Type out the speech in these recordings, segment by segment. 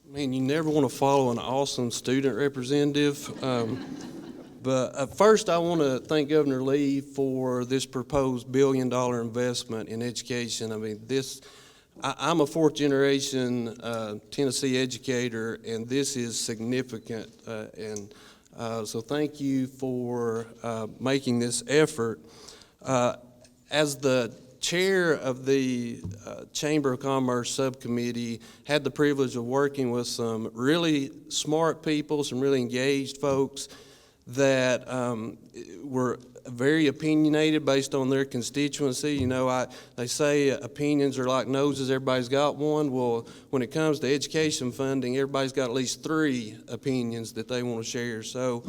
Man, you never want to follow an awesome student representative. But first, I want to thank Governor Lee for this proposed $1 billion investment in education. I mean, I'm a fourth-generation Tennessee educator, and this is significant. So thank you for making this effort. As the chair of the Chamber of Commerce Subcommittee, had the privilege of working with some really smart people, some really engaged folks that were very opinionated based on their constituency. You know, they say opinions are like noses, everybody's got one. Well, when it comes to education funding, everybody's got at least 3 opinions that they want to share. So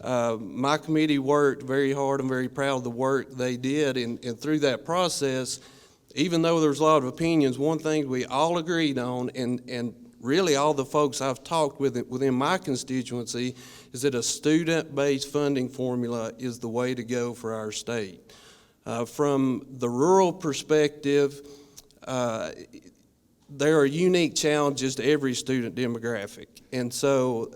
my committee worked very hard. I'm very proud of the work they did, and through that process, even though there was a lot of opinions, one thing we all agreed on, and really all the folks I've talked with within my constituency, is that a student-based funding formula is the way to go for our state. From the rural perspective, there are unique challenges to every student demographic, and so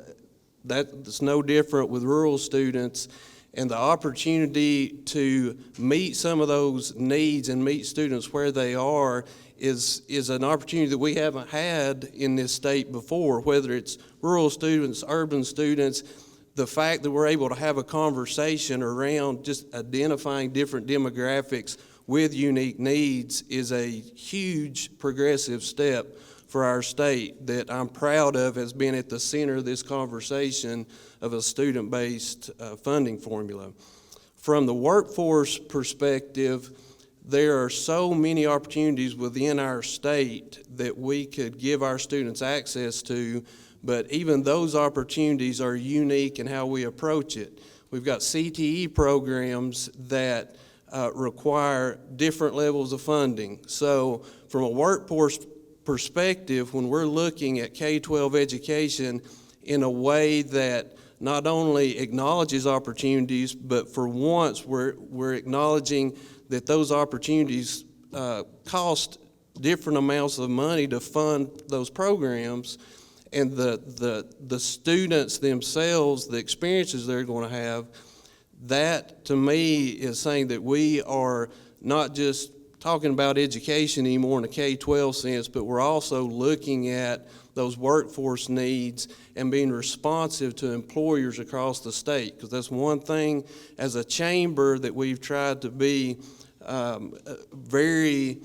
that's no different with rural students, and the opportunity to meet some of those needs and meet students where they are is an opportunity that we haven't had in this state before, whether it's rural students, urban students. The fact that we're able to have a conversation around just identifying different demographics with unique needs is a huge progressive step for our state that I'm proud of has been at the center of this conversation of a student-based funding formula. From the workforce perspective, there are so many opportunities within our state that we could give our students access to, but even those opportunities are unique in how we approach it. We've got CTE programs that require different levels of funding. So from a workforce perspective, when we're looking at K-12 education in a way that not only acknowledges opportunities, but for once we're acknowledging that those opportunities cost different amounts of money to fund those programs, and the students themselves, the experiences they're going to have, that to me is saying that we are not just talking about education anymore in a K-12 sense, but we're also looking at those workforce needs and being responsive to employers across the state, because that's one thing as a chamber that we've tried to be very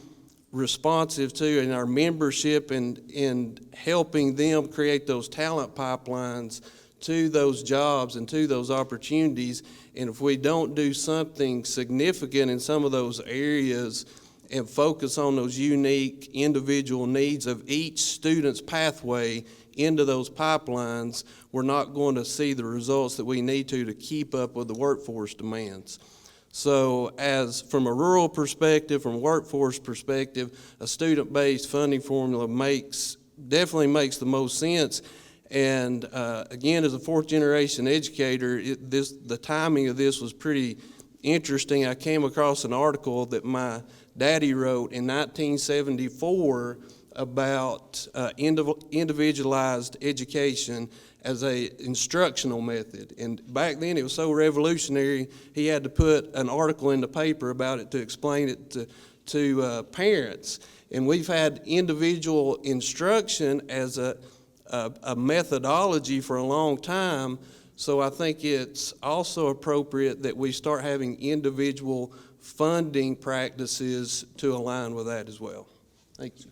responsive to in our membership and helping them create those talent pipelines to those jobs and to those opportunities. And if we don't do something significant in some of those areas and focus on those unique individual needs of each student's pathway into those pipelines, we're not going to see the results that we need to keep up with the workforce demands. So as from a rural perspective, from a workforce perspective, a student-based funding formula definitely makes the most sense. And again, as a fourth-generation educator, the timing of this was pretty interesting. I came across an article that my daddy wrote in 1974 about individualized education as a instructional method. And back then it was so revolutionary, he had to put an article in the paper about it to explain it to parents. And we've had individual instruction as a methodology for a long time. So I think it's also appropriate that we start having individual funding practices to align with that as well. Thank you.